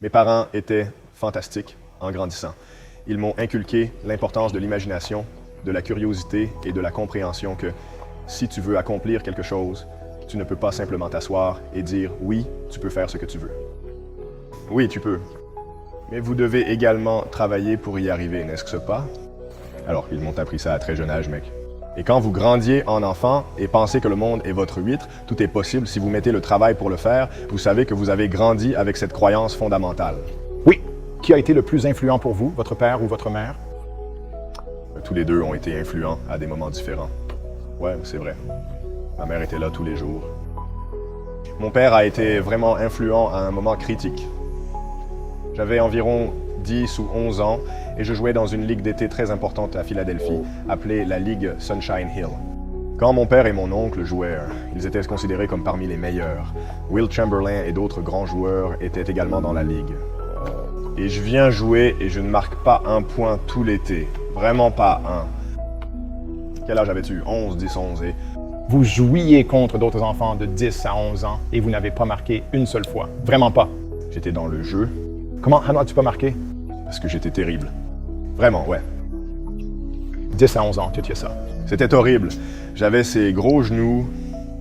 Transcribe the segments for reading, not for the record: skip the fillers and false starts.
Mes parents étaient fantastiques en grandissant. Ils m'ont inculqué l'importance de l'imagination, de la curiosité et de la compréhension que si tu veux accomplir quelque chose, tu ne peux pas simplement t'asseoir et dire « oui, tu peux faire ce que tu veux ». Oui, tu peux. Mais vous devez également travailler pour y arriver, n'est-ce pas? Alors, ils m'ont appris ça à très jeune âge, mec. Et quand vous grandiez en enfant et pensez que le monde est votre huître, tout est possible si vous mettez le travail pour le faire, vous savez que vous avez grandi avec cette croyance fondamentale. Oui. Qui a été le plus influent pour vous, votre père ou votre mère? Tous les deux ont été influents à des moments différents. Ouais, c'est vrai. Ma mère était là tous les jours. Mon père a été vraiment influent à un moment critique. J'avais environ 10 ou 11 ans et je jouais dans une ligue d'été très importante à Philadelphie, appelée la Ligue Sunshine Hill. Quand mon père et mon oncle jouaient, ils étaient considérés comme parmi les meilleurs. Will Chamberlain et d'autres grands joueurs étaient également dans la ligue. Et je viens jouer et je ne marque pas un point tout l'été. Vraiment pas un. Quel âge avais-tu? 11, 10, 11 et... Vous jouiez contre d'autres enfants de 10 à 11 ans et vous n'avez pas marqué une seule fois. Vraiment pas. J'étais dans le jeu. Comment as-tu pas marqué? Parce que j'étais terrible. Vraiment, ouais. 10 à 11 ans, tu étais ça. C'était horrible. J'avais ces gros genoux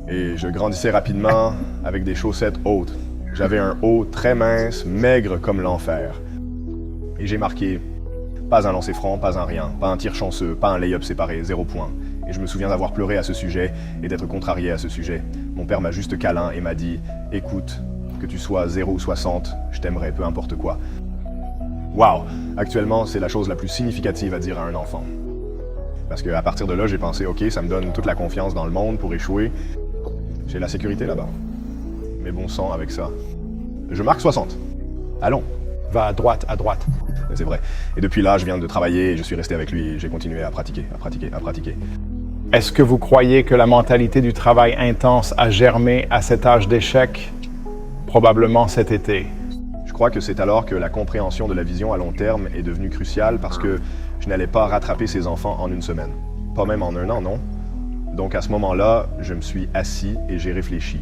et je grandissais rapidement avec des chaussettes hautes. J'avais un haut très mince, maigre comme l'enfer. Et j'ai marqué pas un lancer franc, pas un rien, pas un tir chanceux, pas un lay-up séparé, 0 point. Et je me souviens d'avoir pleuré à ce sujet et d'être contrarié à ce sujet. Mon père m'a juste câlin et m'a dit « Écoute, que tu sois 0 ou 60, je t'aimerai peu importe quoi. » Wow! Actuellement, c'est la chose la plus significative à dire à un enfant. Parce qu'à partir de là, j'ai pensé « Ok, ça me donne toute la confiance dans le monde pour échouer. J'ai la sécurité là-bas. » Mais bon sang avec ça. Je marque 60. Allons. Va à droite, à droite. C'est vrai. Et depuis là, je viens de travailler et je suis resté avec lui et j'ai continué à pratiquer. Est-ce que vous croyez que la mentalité du travail intense a germé à cet âge d'échec? Probablement cet été. Je crois que c'est alors que la compréhension de la vision à long terme est devenue cruciale parce que je n'allais pas rattraper ces enfants en une semaine. Pas même en un an, non. Donc à ce moment-là, je me suis assis et j'ai réfléchi.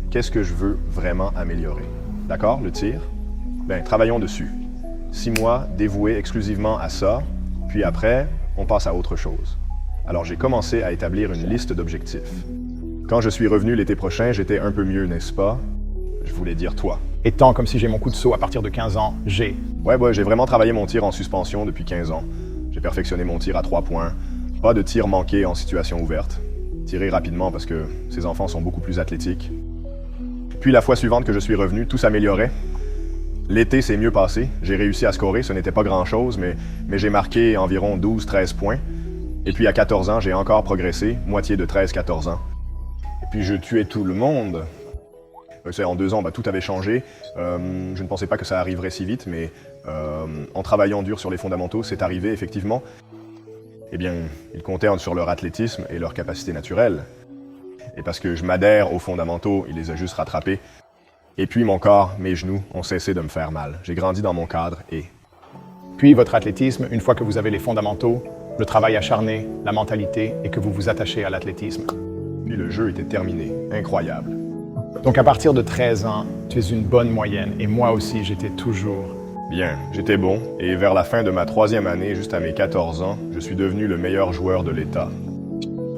Qu'est-ce que je veux vraiment améliorer? D'accord, le tir? Ben, travaillons dessus. 6 mois dévoués exclusivement à ça, puis après, on passe à autre chose. Alors j'ai commencé à établir une liste d'objectifs. Quand je suis revenu l'été prochain, j'étais un peu mieux, n'est-ce pas? Je voulais dire toi. Étant comme si j'ai mon coup de saut à partir de 15 ans, j'ai... Ouais, j'ai vraiment travaillé mon tir en suspension depuis 15 ans. J'ai perfectionné mon tir à 3 points. Pas de tir manqué en situation ouverte. Tirer rapidement parce que ces enfants sont beaucoup plus athlétiques. Puis la fois suivante que je suis revenu, tout s'améliorait. L'été s'est mieux passé. J'ai réussi à scorer, ce n'était pas grand-chose, mais j'ai marqué environ 12-13 points. Et puis à 14 ans, j'ai encore progressé, moitié de 13-14 ans. Et puis je tuais tout le monde. En 2 ans, tout avait changé. Je ne pensais pas que ça arriverait si vite, mais en travaillant dur sur les fondamentaux, c'est arrivé effectivement. Eh bien, ils comptaient sur leur athlétisme et leur capacité naturelle. Et parce que je m'adhère aux fondamentaux, il les a juste rattrapés. Et puis mon corps, mes genoux ont cessé de me faire mal. J'ai grandi dans mon cadre et... Puis votre athlétisme, une fois que vous avez les fondamentaux, le travail acharné, la mentalité et que vous vous attachez à l'athlétisme. Puis le jeu était terminé. Incroyable. Donc à partir de 13 ans, tu es une bonne moyenne et moi aussi j'étais toujours... Bien, j'étais bon et vers la fin de ma 3e année, juste à mes 14 ans, je suis devenu le meilleur joueur de l'État.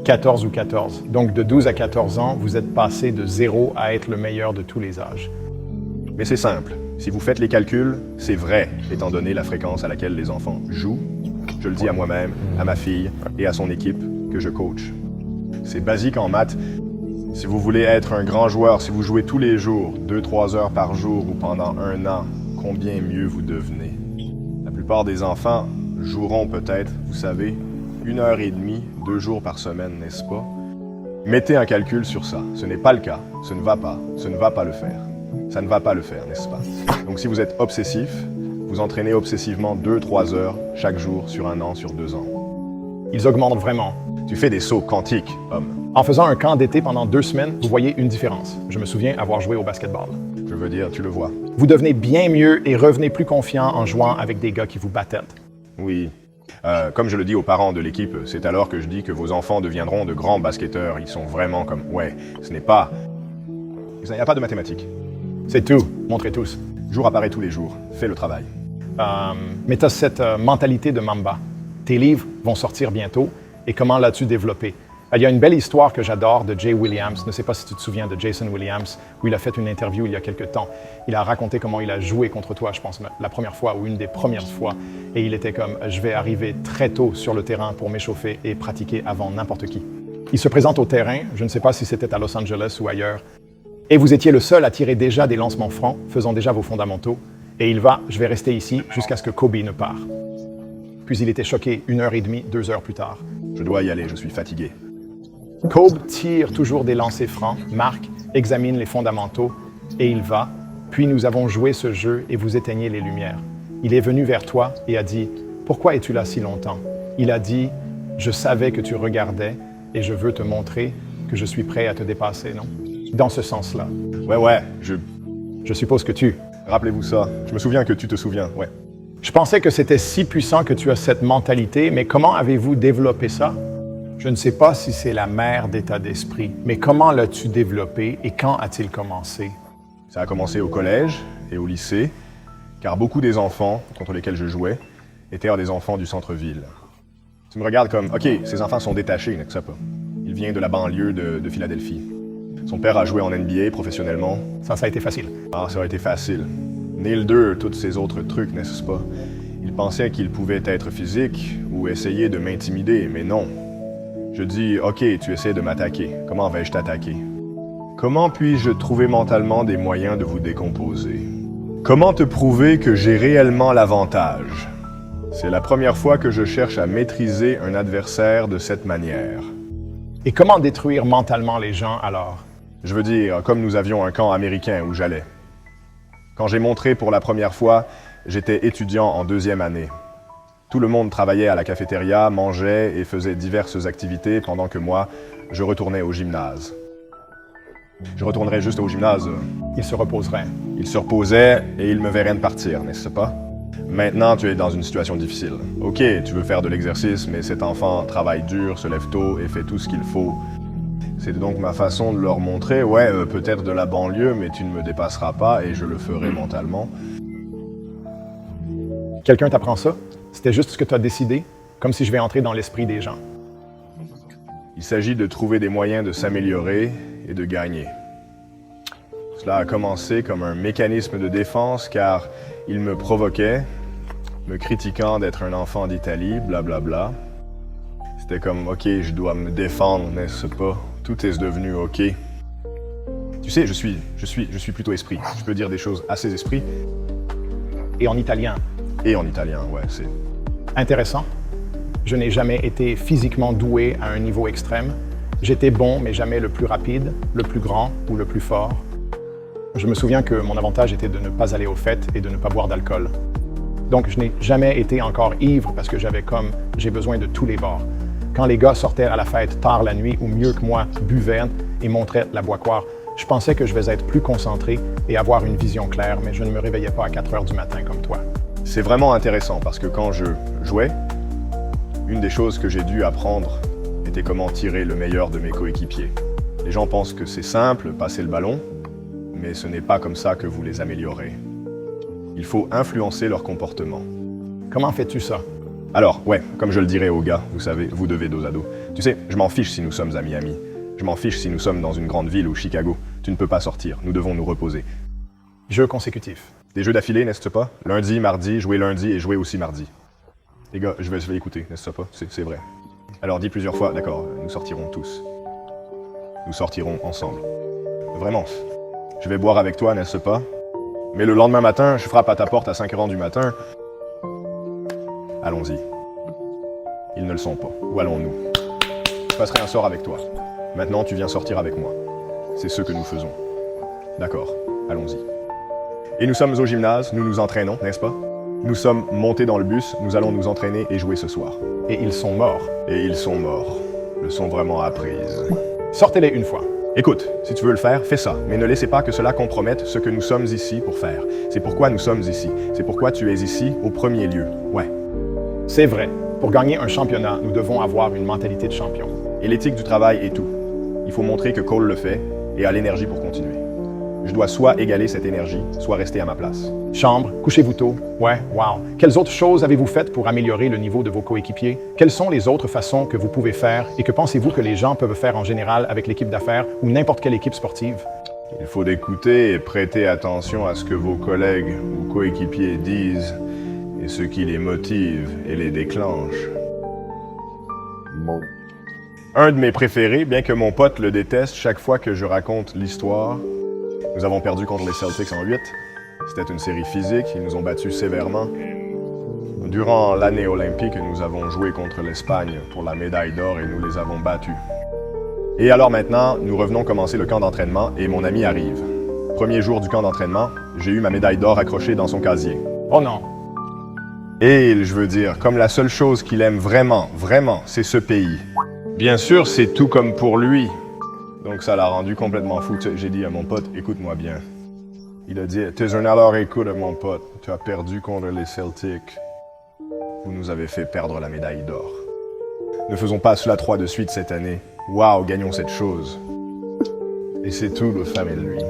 14 ou 14. Donc de 12 à 14 ans, vous êtes passé de 0 à être le meilleur de tous les âges. Mais c'est simple. Si vous faites les calculs, c'est vrai, étant donné la fréquence à laquelle les enfants jouent. Je le dis à moi-même, à ma fille et à son équipe que je coach. C'est basique en maths. Si vous voulez être un grand joueur, si vous jouez tous les jours, 2-3 heures par jour ou pendant 1 an, combien mieux vous devenez? La plupart des enfants joueront peut-être, vous savez, 1h30, 2 jours par semaine, n'est-ce pas? Mettez un calcul sur ça. Ce n'est pas le cas. Ce ne va pas. Ce ne va pas le faire. Ça ne va pas le faire, n'est-ce pas? Donc si vous êtes obsessif, vous entraînez obsessivement 2-3 heures chaque jour sur 1 an, sur 2 ans. Ils augmentent vraiment. Tu fais des sauts quantiques, homme. En faisant un camp d'été pendant 2 semaines, vous voyez une différence. Je me souviens avoir joué au basketball. Je veux dire, tu le vois. Vous devenez bien mieux et revenez plus confiant en jouant avec des gars qui vous battent. Oui. Comme je le dis aux parents de l'équipe, c'est alors que je dis que vos enfants deviendront de grands basketteurs. Ils sont vraiment comme... Ouais, ce n'est pas... Il n'y a pas de mathématiques. C'est tout. Montrez tous. Jour apparaît tous les jours. Fais le travail. Mais tu as cette mentalité de Mamba. Tes livres vont sortir bientôt. Et comment l'as-tu développé? Il y a une belle histoire que j'adore de Jay Williams. Je ne sais pas si tu te souviens de Jason Williams, où il a fait une interview il y a quelque temps. Il a raconté comment il a joué contre toi, je pense, la première fois ou une des premières fois. Et il était comme, je vais arriver très tôt sur le terrain pour m'échauffer et pratiquer avant n'importe qui. Il se présente au terrain, je ne sais pas si c'était à Los Angeles ou ailleurs, et vous étiez le seul à tirer déjà des lancements francs, faisant déjà vos fondamentaux. Et il va, je vais rester ici jusqu'à ce que Kobe ne part. Puis il était choqué 1h30, 2 heures plus tard. Je dois y aller, je suis fatigué. Kobe tire toujours des lancers francs, marque, examine les fondamentaux et il va. Puis nous avons joué ce jeu et vous éteignez les lumières. Il est venu vers toi et a dit « Pourquoi es-tu là si longtemps ?» Il a dit « Je savais que tu regardais et je veux te montrer que je suis prêt à te dépasser, non ?» Dans ce sens-là. Ouais, Je suppose que tu... Rappelez-vous ça. Je me souviens que tu te souviens, ouais. Je pensais que c'était si puissant que tu as cette mentalité, mais comment avez-vous développé ça? Je ne sais pas si c'est la mère d'état d'esprit, mais comment l'as-tu développé et quand a-t-il commencé? Ça a commencé au collège et au lycée, car beaucoup des enfants contre lesquels je jouais étaient des enfants du centre-ville. Tu me regardes comme, OK, ces enfants sont détachés, n'est-ce pas? Il vient de la banlieue de Philadelphie. Son père a joué en NBA professionnellement. Ça a été facile. Ah, ça aurait été facile. Neil 2, tous ces autres trucs, n'est-ce pas? Il pensait qu'il pouvait être physique ou essayer de m'intimider, mais non. Je dis, OK, tu essaies de m'attaquer. Comment vais-je t'attaquer? Comment puis-je trouver mentalement des moyens de vous décomposer? Comment te prouver que j'ai réellement l'avantage? C'est la première fois que je cherche à maîtriser un adversaire de cette manière. Et comment détruire mentalement les gens alors? Je veux dire, comme nous avions un camp américain où j'allais. Quand j'ai montré pour la première fois, j'étais étudiant en 2e année. Tout le monde travaillait à la cafétéria, mangeait et faisait diverses activités pendant que moi, je retournais au gymnase. Je retournerais juste au gymnase. Il se reposerait. Il se reposait et il me verrait de partir, n'est-ce pas? Maintenant, tu es dans une situation difficile. OK, tu veux faire de l'exercice, mais cet enfant travaille dur, se lève tôt et fait tout ce qu'il faut. C'est donc ma façon de leur montrer, ouais, peut-être de la banlieue, mais tu ne me dépasseras pas et je le ferai mentalement. Quelqu'un t'apprend ça? C'était juste ce que tu as décidé, comme si je vais entrer dans l'esprit des gens. Il s'agit de trouver des moyens de s'améliorer et de gagner. Cela a commencé comme un mécanisme de défense car il me provoquait, me critiquant d'être un enfant d'Italie, blablabla. C'était comme, OK, je dois me défendre, n'est-ce pas? Tout est devenu OK. Tu sais, je suis plutôt esprit. Je peux dire des choses assez esprit. Et en italien. Et en italien, ouais, c'est... Intéressant. Je n'ai jamais été physiquement doué à un niveau extrême. J'étais bon, mais jamais le plus rapide, le plus grand ou le plus fort. Je me souviens que mon avantage était de ne pas aller aux fêtes et de ne pas boire d'alcool. Donc, je n'ai jamais été encore ivre parce que j'ai besoin de tous les bords. Quand les gars sortaient à la fête tard la nuit ou mieux que moi, buvaient et montraient la boire, je pensais que je vais être plus concentré et avoir une vision claire, mais je ne me réveillais pas à 4 heures du matin comme toi. C'est vraiment intéressant parce que quand je jouais, une des choses que j'ai dû apprendre était comment tirer le meilleur de mes coéquipiers. Les gens pensent que c'est simple, passer le ballon, mais ce n'est pas comme ça que vous les améliorez. Il faut influencer leur comportement. Comment fais-tu ça? Alors, ouais, comme je le dirais aux gars, vous savez, vous devez dos à dos. Tu sais, je m'en fiche si nous sommes à Miami. Je m'en fiche si nous sommes dans une grande ville ou Chicago. Tu ne peux pas sortir, nous devons nous reposer. Jeux consécutifs. Des jeux d'affilée, n'est-ce pas? Lundi, mardi, jouer lundi et jouer aussi mardi. Les gars, je vais écouter, n'est-ce pas? C'est vrai. Alors dis plusieurs fois, d'accord, nous sortirons tous. Nous sortirons ensemble. Vraiment. Je vais boire avec toi, n'est-ce pas? Mais le lendemain matin, je frappe à ta porte à 5h du matin. Allons-y. Ils ne le sont pas. Où allons-nous? Je passerai un sort avec toi. Maintenant, tu viens sortir avec moi. C'est ce que nous faisons. D'accord, allons-y. Et nous sommes au gymnase, nous nous entraînons, n'est-ce pas? Nous sommes montés dans le bus, nous allons nous entraîner et jouer ce soir. Et ils sont morts. Et ils sont morts. Leçon vraiment apprise. Sortez-les une fois. Écoute, si tu veux le faire, fais ça, mais ne laissez pas que cela compromette ce que nous sommes ici pour faire. C'est pourquoi nous sommes ici. C'est pourquoi tu es ici au premier lieu. Ouais. C'est vrai. Pour gagner un championnat, nous devons avoir une mentalité de champion. Et l'éthique du travail est tout. Il faut montrer que Cole le fait et a l'énergie pour continuer. Je dois soit égaler cette énergie, soit rester à ma place. Chambre, couchez-vous tôt. Ouais, wow. Quelles autres choses avez-vous faites pour améliorer le niveau de vos coéquipiers? Quelles sont les autres façons que vous pouvez faire et que pensez-vous que les gens peuvent faire en général avec l'équipe d'affaires ou n'importe quelle équipe sportive? Il faut écouter et prêter attention à ce que vos collègues ou coéquipiers disent et ce qui les motive et les déclenche. Un de mes préférés, bien que mon pote le déteste chaque fois que je raconte l'histoire. Nous avons perdu contre les Celtics en 8. C'était une série physique, ils nous ont battus sévèrement. Durant l'année olympique, nous avons joué contre l'Espagne pour la médaille d'or et nous les avons battus. Et alors maintenant, nous revenons commencer le camp d'entraînement et mon ami arrive. Premier jour du camp d'entraînement, j'ai eu ma médaille d'or accrochée dans son casier. Oh non! Et je veux dire, comme la seule chose qu'il aime vraiment, c'est ce pays. Bien sûr, c'est tout comme pour lui. Donc ça l'a rendu complètement fou. J'ai dit à mon pote, écoute-moi bien. Il a dit, t'es un alors écoute mon pote, tu as perdu contre les Celtics. Vous nous avez fait perdre la médaille d'or. Ne faisons pas cela 3 de suite cette année. Waouh, gagnons cette chose. Et c'est tout le fameux lui.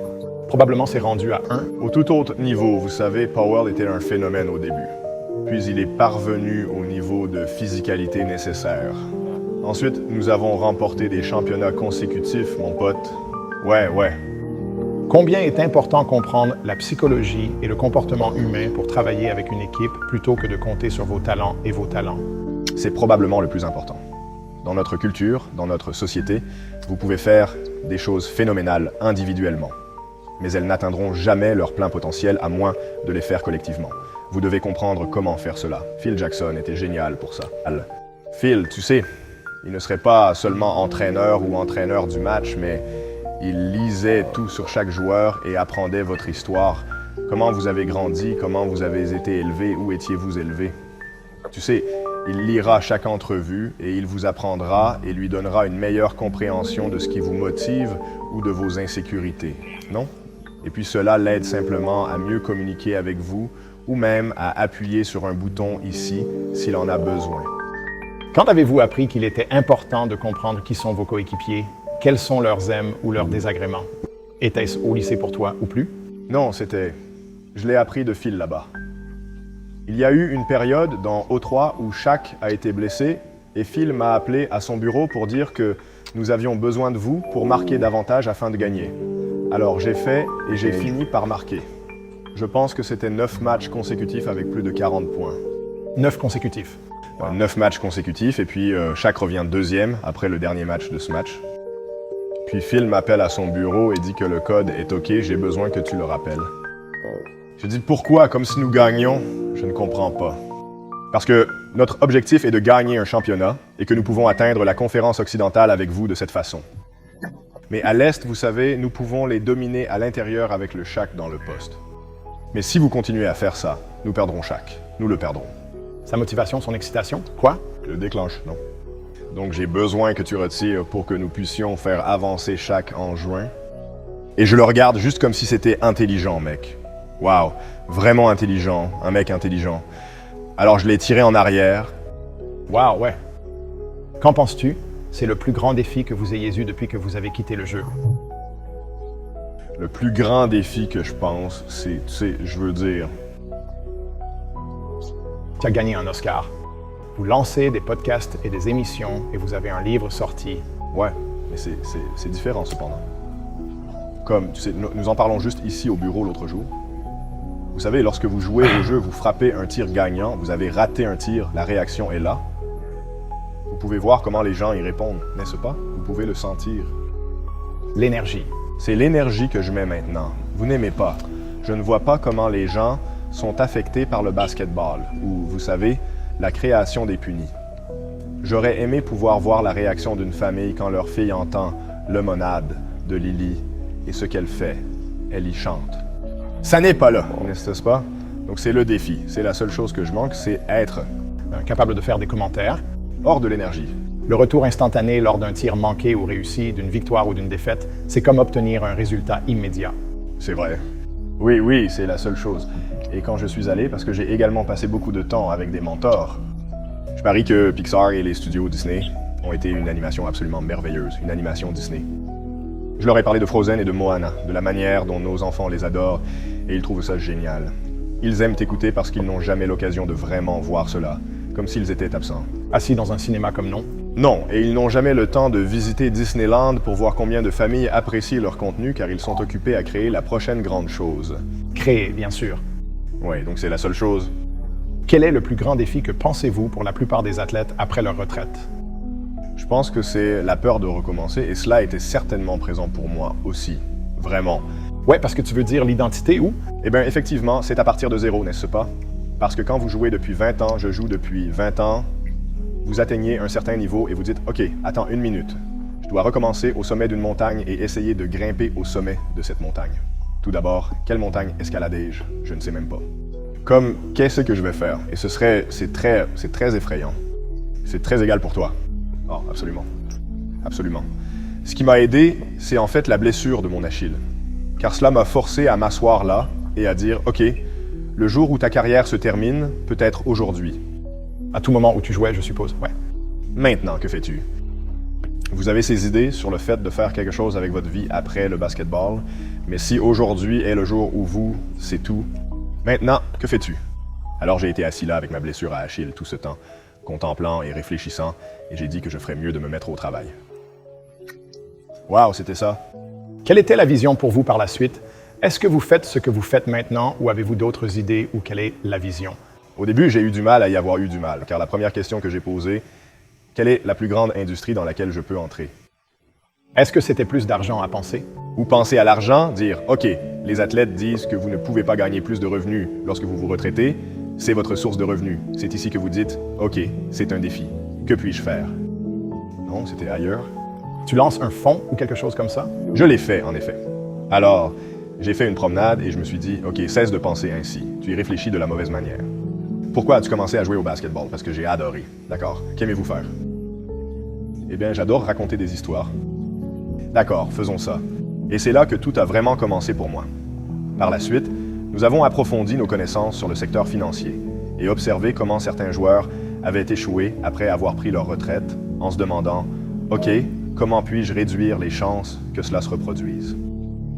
Probablement c'est rendu à 1. Au tout autre niveau, vous savez, Powell était un phénomène au début. Puis il est parvenu au niveau de physicalité nécessaire. Ensuite, nous avons remporté des championnats consécutifs, mon pote. Ouais. Combien est important comprendre la psychologie et le comportement humain pour travailler avec une équipe plutôt que de compter sur vos talents et vos talents? C'est probablement le plus important. Dans notre culture, dans notre société, vous pouvez faire des choses phénoménales individuellement. Mais elles n'atteindront jamais leur plein potentiel à moins de les faire collectivement. Vous devez comprendre comment faire cela. Phil Jackson était génial pour ça. Phil, tu sais, il ne serait pas seulement entraîneur ou entraîneur du match, mais il lisait tout sur chaque joueur et apprenait votre histoire. Comment vous avez grandi, comment vous avez été élevé, où étiez-vous élevé. Tu sais, il lira chaque entrevue et il vous apprendra et lui donnera une meilleure compréhension de ce qui vous motive ou de vos insécurités, non? Et puis cela l'aide simplement à mieux communiquer avec vous ou même à appuyer sur un bouton ici s'il en a besoin. Quand avez-vous appris qu'il était important de comprendre qui sont vos coéquipiers, quels sont leurs aimes ou leurs désagréments? Était-ce au lycée pour toi ou plus? Non, je l'ai appris de Phil là-bas. Il y a eu une période dans O3 où Shaq a été blessé et Phil m'a appelé à son bureau pour dire que nous avions besoin de vous pour marquer davantage afin de gagner. Alors j'ai fait et j'ai fini par marquer. Je pense que c'était 9 matchs consécutifs avec plus de 40 points. 9 consécutifs? 9 matchs consécutifs et puis Shaq revient deuxième après le dernier match de ce match. Puis Phil m'appelle à son bureau et dit que le code est OK, j'ai besoin que tu le rappelles. Je dis pourquoi, comme si nous gagnions? Je ne comprends pas. Parce que notre objectif est de gagner un championnat et que nous pouvons atteindre la conférence occidentale avec vous de cette façon. Mais à l'Est, vous savez, nous pouvons les dominer à l'intérieur avec le Shaq dans le poste. Mais si vous continuez à faire ça, nous perdrons Shaq. Nous le perdrons. Sa motivation, son excitation? Quoi? Je le déclenche, non. Donc j'ai besoin que tu retires pour que nous puissions faire avancer Shaq en juin. Et je le regarde juste comme si c'était intelligent, mec. Waouh, vraiment intelligent, un mec intelligent. Alors je l'ai tiré en arrière. Waouh, ouais. Qu'en penses-tu? C'est le plus grand défi que vous ayez eu depuis que vous avez quitté le jeu. Le plus grand défi que je pense, c'est, tu sais, je veux dire... Tu as gagné un Oscar. Vous lancez des podcasts et des émissions et vous avez un livre sorti. Ouais, mais c'est différent cependant. Comme, tu sais, nous en parlons juste ici au bureau l'autre jour. Vous savez, lorsque vous jouez au jeu, vous frappez un tir gagnant, vous avez raté un tir, la réaction est là. Vous pouvez voir comment les gens y répondent, n'est-ce pas? Vous pouvez le sentir. L'énergie. C'est l'énergie que je mets maintenant. Vous n'aimez pas. Je ne vois pas comment les gens sont affectés par le basketball, ou, vous savez, la création des punis. J'aurais aimé pouvoir voir la réaction d'une famille quand leur fille entend « Le monade » de Lily et ce qu'elle fait. Elle y chante. Ça n'est pas là, n'est-ce pas? Donc c'est le défi. C'est la seule chose que je manque, c'est être capable de faire des commentaires. Hors de l'énergie. Le retour instantané lors d'un tir manqué ou réussi, d'une victoire ou d'une défaite, c'est comme obtenir un résultat immédiat. C'est vrai. Oui, c'est la seule chose. Et quand je suis allé, parce que j'ai également passé beaucoup de temps avec des mentors, je parie que Pixar et les studios Disney ont été une animation absolument merveilleuse, une animation Disney. Je leur ai parlé de Frozen et de Moana, de la manière dont nos enfants les adorent, et ils trouvent ça génial. Ils aiment t'écouter parce qu'ils n'ont jamais l'occasion de vraiment voir cela, comme s'ils étaient absents. Assis dans un cinéma comme non? Non, et ils n'ont jamais le temps de visiter Disneyland pour voir combien de familles apprécient leur contenu car ils sont occupés à créer la prochaine grande chose. Créer, bien sûr. Oui, donc c'est la seule chose. Quel est le plus grand défi que pensez-vous pour la plupart des athlètes après leur retraite? Je pense que c'est la peur de recommencer et cela était certainement présent pour moi aussi. Vraiment. Ouais, parce que tu veux dire l'identité ou? Eh bien, effectivement, c'est à partir de zéro, n'est-ce pas? Parce que quand vous jouez depuis 20 ans, je joue depuis 20 ans, vous atteignez un certain niveau et vous dites « Ok, attends une minute. Je dois recommencer au sommet d'une montagne et essayer de grimper au sommet de cette montagne. Tout d'abord, quelle montagne escaladai-je? Je ne sais même pas. Comme, qu'est-ce que je vais faire? Et c'est très effrayant. C'est très égal pour toi. Oh, absolument. Absolument. Ce qui m'a aidé, c'est en fait la blessure de mon Achille. Car cela m'a forcé à m'asseoir là et à dire « Ok, le jour où ta carrière se termine, peut être aujourd'hui. » À tout moment où tu jouais, je suppose, ouais. Maintenant, que fais-tu? Vous avez ces idées sur le fait de faire quelque chose avec votre vie après le basketball, mais si aujourd'hui est le jour où vous, c'est tout, maintenant, que fais-tu? Alors j'ai été assis là avec ma blessure à Achille tout ce temps, contemplant et réfléchissant, et j'ai dit que je ferais mieux de me mettre au travail. Waouh, c'était ça. Quelle était la vision pour vous par la suite? Est-ce que vous faites ce que vous faites maintenant ou avez-vous d'autres idées ou quelle est la vision? Au début, j'ai eu du mal à y avoir eu du mal, car la première question que j'ai posée, quelle est la plus grande industrie dans laquelle je peux entrer? Est-ce que c'était plus d'argent à penser? Ou penser à l'argent, dire « Ok, les athlètes disent que vous ne pouvez pas gagner plus de revenus lorsque vous vous retraitez, c'est votre source de revenus. C'est ici que vous dites « Ok, c'est un défi. Que puis-je faire? » Non, c'était ailleurs. Tu lances un fonds ou quelque chose comme ça? Je l'ai fait, en effet. Alors, j'ai fait une promenade et je me suis dit « Ok, cesse de penser ainsi. Tu y réfléchis de la mauvaise manière. » Pourquoi as-tu commencé à jouer au basketball? Parce que j'ai adoré. D'accord. Qu'aimez-vous faire? Eh bien, j'adore raconter des histoires. D'accord, faisons ça. Et c'est là que tout a vraiment commencé pour moi. Par la suite, nous avons approfondi nos connaissances sur le secteur financier et observé comment certains joueurs avaient échoué après avoir pris leur retraite en se demandant « Ok, comment puis-je réduire les chances que cela se reproduise?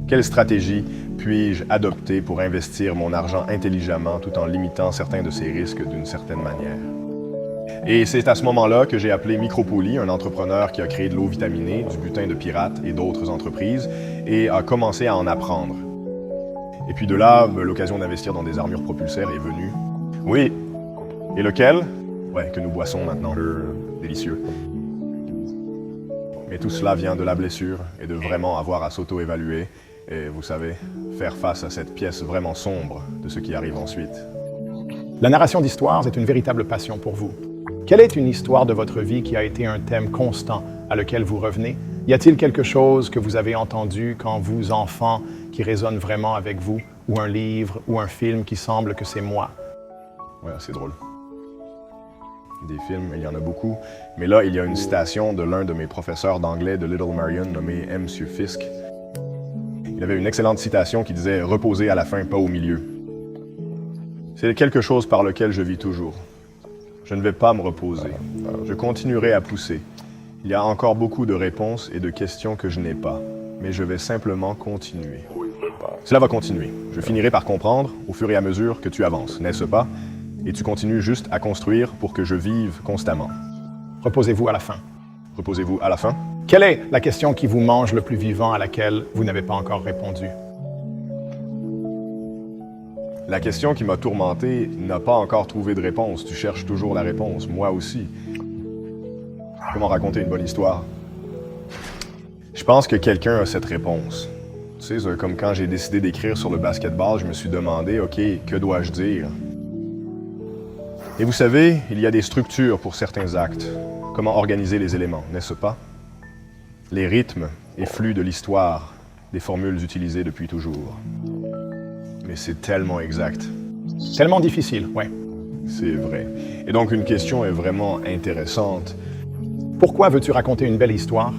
Quelle stratégie puis-je adopter pour investir mon argent intelligemment tout en limitant certains de ces risques d'une certaine manière? » Et c'est à ce moment-là que j'ai appelé Micropoly, un entrepreneur qui a créé de l'eau vitaminée, du butin de pirates et d'autres entreprises, et a commencé à en apprendre. Et puis de là, l'occasion d'investir dans des armures propulseurs est venue. Oui. Et lequel? Ouais, que nous boissons maintenant. Délicieux. Mais tout cela vient de la blessure et de vraiment avoir à s'auto-évaluer et, vous savez, faire face à cette pièce vraiment sombre de ce qui arrive ensuite. La narration d'histoires est une véritable passion pour vous. Quelle est une histoire de votre vie qui a été un thème constant à lequel vous revenez? Y a-t-il quelque chose que vous avez entendu quand vous, enfant, qui résonne vraiment avec vous, ou un livre, ou un film qui semble que c'est moi? Ouais, c'est drôle. Des films, il y en a beaucoup. Mais là, il y a une citation de l'un de mes professeurs d'anglais de Little Marion, nommé M. Fisk. Il avait une excellente citation qui disait « Reposer à la fin, pas au milieu ». C'est quelque chose par lequel je vis toujours. Je ne vais pas me reposer. Je continuerai à pousser. Il y a encore beaucoup de réponses et de questions que je n'ai pas, mais je vais simplement continuer. Cela va continuer. Je finirai par comprendre au fur et à mesure que tu avances, n'est-ce pas? Et tu continues juste à construire pour que je vive constamment. Reposez-vous à la fin. Reposez-vous à la fin? Quelle est la question qui vous mange le plus vivant à laquelle vous n'avez pas encore répondu? La question qui m'a tourmenté n'a pas encore trouvé de réponse. Tu cherches toujours la réponse, moi aussi. Comment raconter une bonne histoire? Je pense que quelqu'un a cette réponse. Tu sais, comme quand j'ai décidé d'écrire sur le basketball, je me suis demandé, OK, que dois-je dire? Et vous savez, il y a des structures pour certains actes. Comment organiser les éléments, n'est-ce pas? Les rythmes et flux de l'histoire, des formules utilisées depuis toujours. Mais c'est tellement exact. Tellement difficile, ouais. C'est vrai. Et donc une question est vraiment intéressante. Pourquoi veux-tu raconter une belle histoire?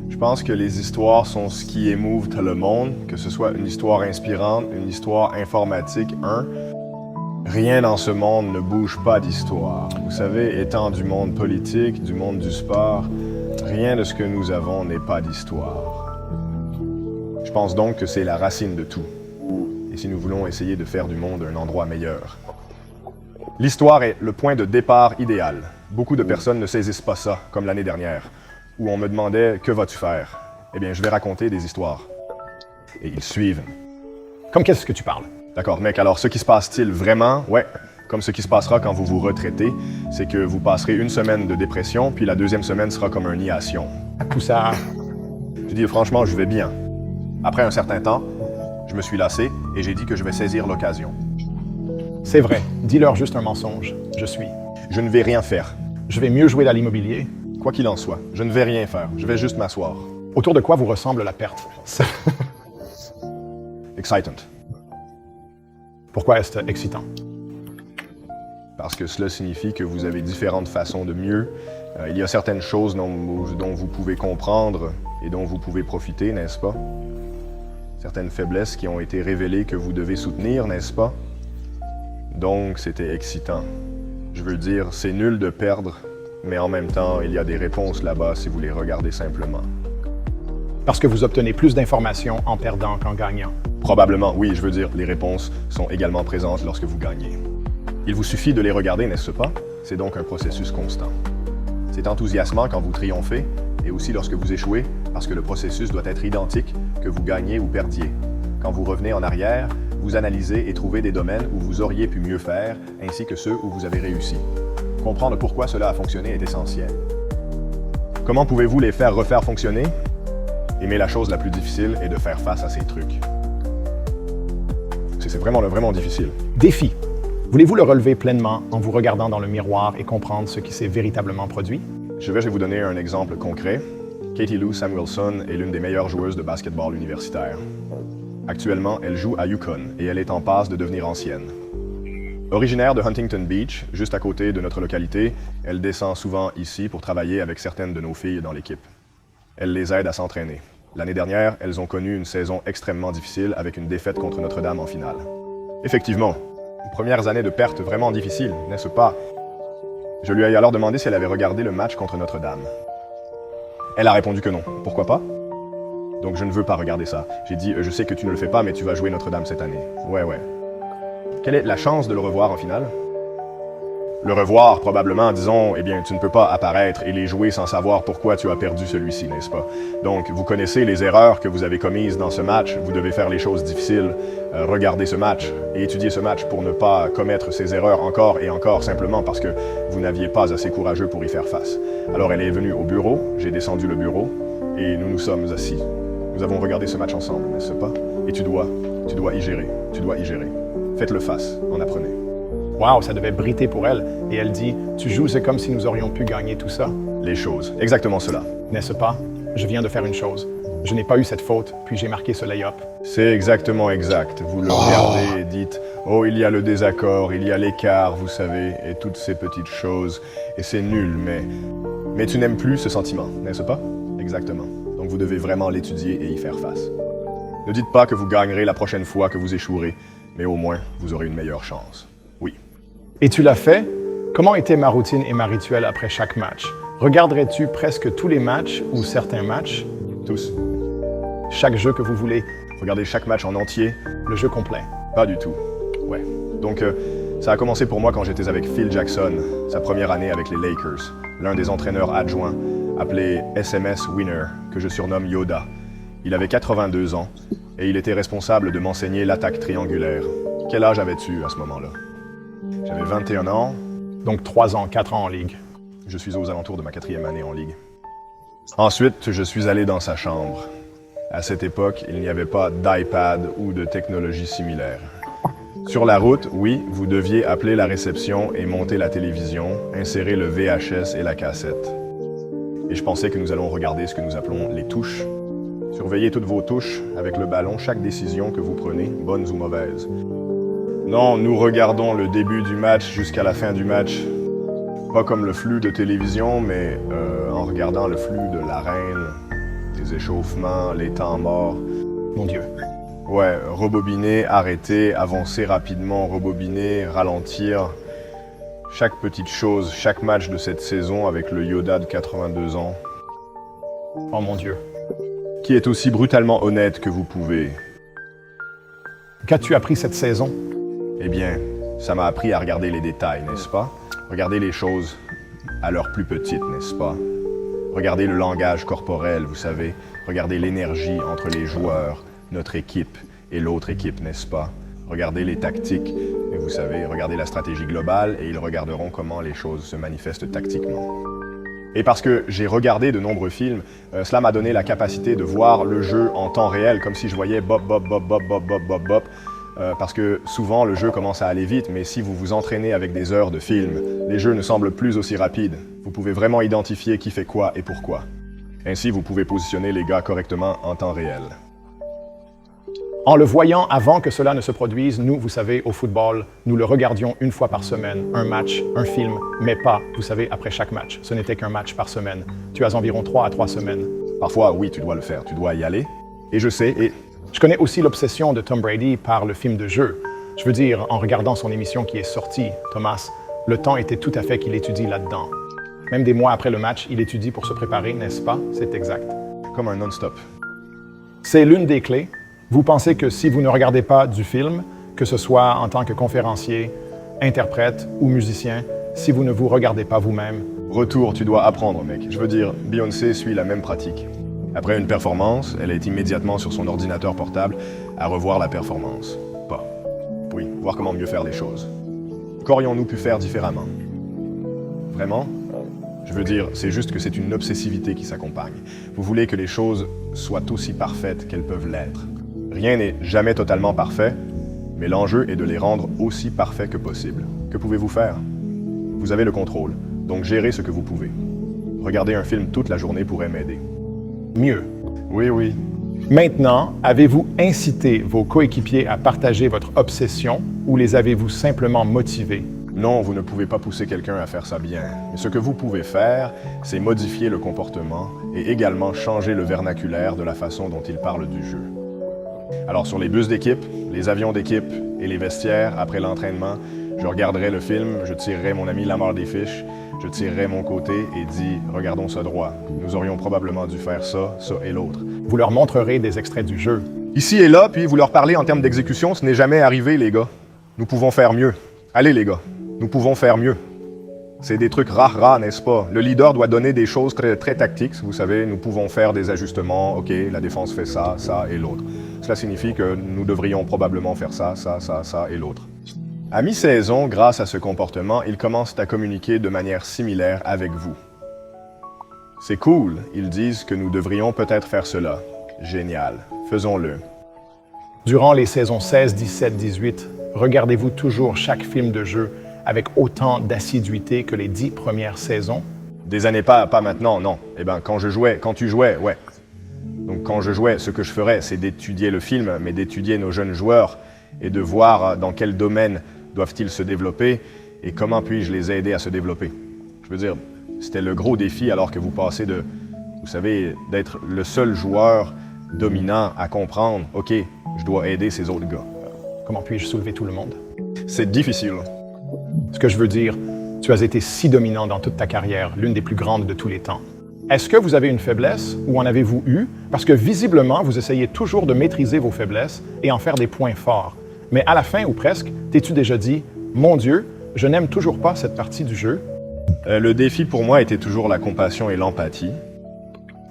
Je pense que les histoires sont ce qui émouve le monde, que ce soit une histoire inspirante, une histoire informatique, Rien dans ce monde ne bouge pas d'histoire. Vous savez, étant du monde politique, du monde du sport, rien de ce que nous avons n'est pas d'histoire. Je pense donc que c'est la racine de tout. Et si nous voulons essayer de faire du monde un endroit meilleur. L'histoire est le point de départ idéal. Beaucoup de personnes ne saisissent pas ça, comme l'année dernière, où on me demandait « Que vas-tu faire ?» Eh bien, je vais raconter des histoires. Et ils suivent. Comme qu'est-ce que tu parles? D'accord, mec, alors ce qui se passe-t-il vraiment? Ouais, comme ce qui se passera quand vous vous retraitez, c'est que vous passerez une semaine de dépression, puis la deuxième semaine sera comme un nid à Sion. Tout ça... Je dis franchement, je vais bien. Après un certain temps, je me suis lassé et j'ai dit que je vais saisir l'occasion. C'est vrai, dis-leur juste un mensonge. Je suis. Je ne vais rien faire. Je vais mieux jouer à l'immobilier. Quoi qu'il en soit, je ne vais rien faire. Je vais juste m'asseoir. Autour de quoi vous ressemble la perte? Excitant. Pourquoi est-ce excitant? Parce que cela signifie que vous avez différentes façons de mieux. Il y a certaines choses dont vous pouvez comprendre et dont vous pouvez profiter, n'est-ce pas? Certaines faiblesses qui ont été révélées que vous devez soutenir, n'est-ce pas? Donc, c'était excitant. Je veux dire, c'est nul de perdre, mais en même temps, il y a des réponses là-bas si vous les regardez simplement. Parce que vous obtenez plus d'informations en perdant qu'en gagnant. Probablement, oui, je veux dire, les réponses sont également présentes lorsque vous gagnez. Il vous suffit de les regarder, n'est-ce pas? C'est donc un processus constant. C'est enthousiasmant quand vous triomphez, et aussi lorsque vous échouez, parce que le processus doit être identique, que vous gagnez ou perdiez. Quand vous revenez en arrière, vous analysez et trouvez des domaines où vous auriez pu mieux faire, ainsi que ceux où vous avez réussi. Comprendre pourquoi cela a fonctionné est essentiel. Comment pouvez-vous les faire refaire fonctionner? Aimer la chose la plus difficile est de faire face à ces trucs. C'est vraiment difficile. Défi. Voulez-vous le relever pleinement en vous regardant dans le miroir et comprendre ce qui s'est véritablement produit? Je vais vous donner un exemple concret. Katie Lou Samuelson est l'une des meilleures joueuses de basketball universitaire. Actuellement, elle joue à Yukon et elle est en passe de devenir ancienne. Originaire de Huntington Beach, juste à côté de notre localité, elle descend souvent ici pour travailler avec certaines de nos filles dans l'équipe. Elle les aide à s'entraîner. L'année dernière, elles ont connu une saison extrêmement difficile avec une défaite contre Notre-Dame en finale. Effectivement, premières années de perte vraiment difficiles, n'est-ce pas? Je lui ai alors demandé si elle avait regardé le match contre Notre-Dame. Elle a répondu que non. Pourquoi pas? Donc je ne veux pas regarder ça. J'ai dit, je sais que tu ne le fais pas, mais tu vas jouer Notre-Dame cette année. Ouais. Quelle est la chance de le revoir en finale? Le revoir, probablement, disons, eh bien, tu ne peux pas apparaître et les jouer sans savoir pourquoi tu as perdu celui-ci, n'est-ce pas? Donc, vous connaissez les erreurs que vous avez commises dans ce match, vous devez faire les choses difficiles, regarder ce match et étudier ce match pour ne pas commettre ces erreurs encore et encore, simplement parce que vous n'aviez pas assez courageux pour y faire face. Alors, elle est venue au bureau, j'ai descendu le bureau et nous nous sommes assis. Nous avons regardé ce match ensemble, n'est-ce pas? Et tu dois y gérer, Faites-le face, en apprenez. Wow, ça devait briter pour elle. Et elle dit, tu joues, c'est comme si nous aurions pu gagner tout ça. Les choses, exactement cela. N'est-ce pas? Je viens de faire une chose. Je n'ai pas eu cette faute, puis j'ai marqué ce lay-up. C'est exactement exact. Vous le regardez et dites, oh, il y a le désaccord, il y a l'écart, vous savez, et toutes ces petites choses. Et c'est nul, mais tu n'aimes plus ce sentiment, n'est-ce pas? Exactement. Donc vous devez vraiment l'étudier et y faire face. Ne dites pas que vous gagnerez la prochaine fois que vous échouerez, mais au moins, vous aurez une meilleure chance. Oui. Et tu l'as fait? Comment était ma routine et ma rituel après chaque match? Regarderais-tu presque tous les matchs ou certains matchs? Tous. Chaque jeu que vous voulez? Regardez chaque match en entier? Le jeu complet? Pas du tout. Ouais. Donc, ça a commencé pour moi quand j'étais avec Phil Jackson, sa première année avec les Lakers, l'un des entraîneurs adjoints, appelé SMS Winner, que je surnomme Yoda. Il avait 82 ans et il était responsable de m'enseigner l'attaque triangulaire. Quel âge avais-tu à ce moment-là? J'avais 21 ans. Donc 3 ans, 4 ans en ligue. Je suis aux alentours de ma 4e année en ligue. Ensuite, je suis allé dans sa chambre. À cette époque, il n'y avait pas d'iPad ou de technologie similaire. Sur la route, oui, vous deviez appeler la réception et monter la télévision, insérer le VHS et la cassette. Et je pensais que nous allons regarder ce que nous appelons les touches. Surveillez toutes vos touches avec le ballon, chaque décision que vous prenez, bonnes ou mauvaises. Non, nous regardons le début du match jusqu'à la fin du match. Pas comme le flux de télévision, mais en regardant le flux de l'arène, les échauffements, les temps morts. Mon Dieu. Ouais, rebobiner, arrêter, avancer rapidement, rebobiner, ralentir. Chaque petite chose, chaque match de cette saison avec le Yoda de 82 ans. Oh mon Dieu. qui est aussi brutalement honnête que vous pouvez. Qu'as-tu appris cette saison? Eh bien, ça m'a appris à regarder les détails, n'est-ce pas? Regarder les choses à leur plus petite, n'est-ce pas? Regarder le langage corporel, vous savez. Regarder l'énergie entre les joueurs, notre équipe et l'autre équipe, n'est-ce pas? Regarder les tactiques, et vous savez, regarder la stratégie globale, et ils regarderont comment les choses se manifestent tactiquement. Et parce que j'ai regardé de nombreux films, cela m'a donné la capacité de voir le jeu en temps réel, comme si je voyais bop, bop, bop, bop, bop, bop, bop, bop. Parce que souvent, le jeu commence à aller vite, mais si vous vous entraînez avec des heures de film, les jeux ne semblent plus aussi rapides. Vous pouvez vraiment identifier qui fait quoi et pourquoi. Ainsi, vous pouvez positionner les gars correctement en temps réel. En le voyant avant que cela ne se produise, nous, vous savez, au football, nous le regardions une fois par semaine, un match, un film, mais pas, vous savez, après chaque match. Ce n'était qu'un match par semaine. Tu as environ 3 à 3 semaines. Parfois, oui, tu dois le faire, tu dois y aller. Et je sais, et... Je connais aussi l'obsession de Tom Brady par le film de jeu. Je veux dire, en regardant son émission qui est sortie, Thomas, le temps était tout à fait qu'il étudie là-dedans. Même des mois après le match, il étudie pour se préparer, n'est-ce pas? C'est exact. Comme un non-stop. C'est l'une des clés. Vous pensez que si vous ne regardez pas du film, que ce soit en tant que conférencier, interprète ou musicien, si vous ne vous regardez pas vous-même... Retour, tu dois apprendre, mec. Je veux dire, Beyoncé suit la même pratique. Après une performance, elle est immédiatement sur son ordinateur portable à revoir la performance. Pas. Oui, voir comment mieux faire les choses. Qu'aurions-nous pu faire différemment? Vraiment? Je veux dire, c'est juste que c'est une obsessivité qui s'accompagne. Vous voulez que les choses soient aussi parfaites qu'elles peuvent l'être. Rien n'est jamais totalement parfait, mais l'enjeu est de les rendre aussi parfaits que possible. Que pouvez-vous faire? Vous avez le contrôle, donc gérez ce que vous pouvez. Regarder un film toute la journée pourrait m'aider. Mieux. Oui, oui. Maintenant, avez-vous incité vos coéquipiers à partager votre obsession ou les avez-vous simplement motivés? Non, vous ne pouvez pas pousser quelqu'un à faire ça bien. Mais ce que vous pouvez faire, c'est modifier le comportement et également changer le vernaculaire de la façon dont il parle du jeu. Alors sur les bus d'équipe, les avions d'équipe et les vestiaires, après l'entraînement, je regarderai le film, je tirerai mon ami Lamar des fiches, je tirerai mon côté et dis « Regardons ça droit. Nous aurions probablement dû faire ça, ça et l'autre. » Vous leur montrerez des extraits du jeu. Ici et là, puis vous leur parlez en termes d'exécution, ce n'est jamais arrivé, les gars. Nous pouvons faire mieux. Allez, les gars, nous pouvons faire mieux. C'est des trucs rares, n'est-ce pas? Le leader doit donner des choses très, très tactiques, vous savez, nous pouvons faire des ajustements, ok, la défense fait ça, ça et l'autre. Cela signifie que nous devrions probablement faire ça, ça, ça, ça et l'autre. À mi-saison, grâce à ce comportement, ils commencent à communiquer de manière similaire avec vous. C'est cool, ils disent que nous devrions peut-être faire cela. Génial, faisons-le. Durant les saisons 16, 17, 18, regardez-vous toujours chaque film de jeu avec autant d'assiduité que les 10 premières saisons? Des années pas maintenant, non. Eh bien, quand tu jouais, ouais. Donc quand je jouais, ce que je ferais, c'est d'étudier le film, mais d'étudier nos jeunes joueurs et de voir dans quel domaine doivent-ils se développer et comment puis-je les aider à se développer. Je veux dire, c'était le gros défi alors que vous passez de, vous savez, d'être le seul joueur dominant à comprendre, OK, je dois aider ces autres gars. Comment puis-je soulever tout le monde? C'est difficile. Ce que je veux dire, tu as été si dominant dans toute ta carrière, l'une des plus grandes de tous les temps. Est-ce que vous avez une faiblesse ou en avez-vous eu? Parce que visiblement, vous essayez toujours de maîtriser vos faiblesses et en faire des points forts. Mais à la fin ou presque, t'es-tu déjà dit « Mon Dieu, je n'aime toujours pas cette partie du jeu ». Le défi pour moi était toujours la compassion et l'empathie.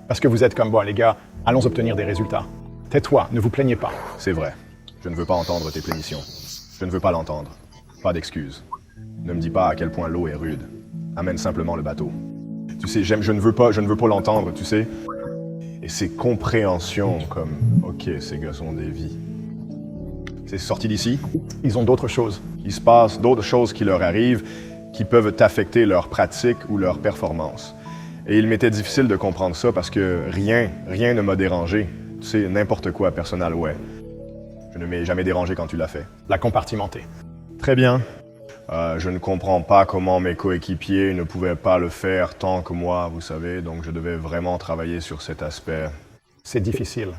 Parce que vous êtes comme, bon les gars, allons obtenir des résultats. Tais-toi, ne vous plaignez pas. C'est vrai. Je ne veux pas entendre tes plainitions. Je ne veux pas l'entendre. Pas d'excuses. Ne me dis pas à quel point l'eau est rude. Amène simplement le bateau. Tu sais, je ne veux pas l'entendre, tu sais. Et c'est compréhension comme, OK, ces gars sont des vies. C'est sorti d'ici. Ils ont d'autres choses. Il se passe d'autres choses qui leur arrivent qui peuvent affecter leur pratique ou leur performance. Et il m'était difficile de comprendre ça parce que rien ne m'a dérangé. Tu sais, n'importe quoi, Personal Way. Je ne m'ai jamais dérangé quand tu l'as fait. La compartimenter. Très bien. Je ne comprends pas comment mes coéquipiers ne pouvaient pas le faire tant que moi, vous savez, donc je devais vraiment travailler sur cet aspect. C'est difficile.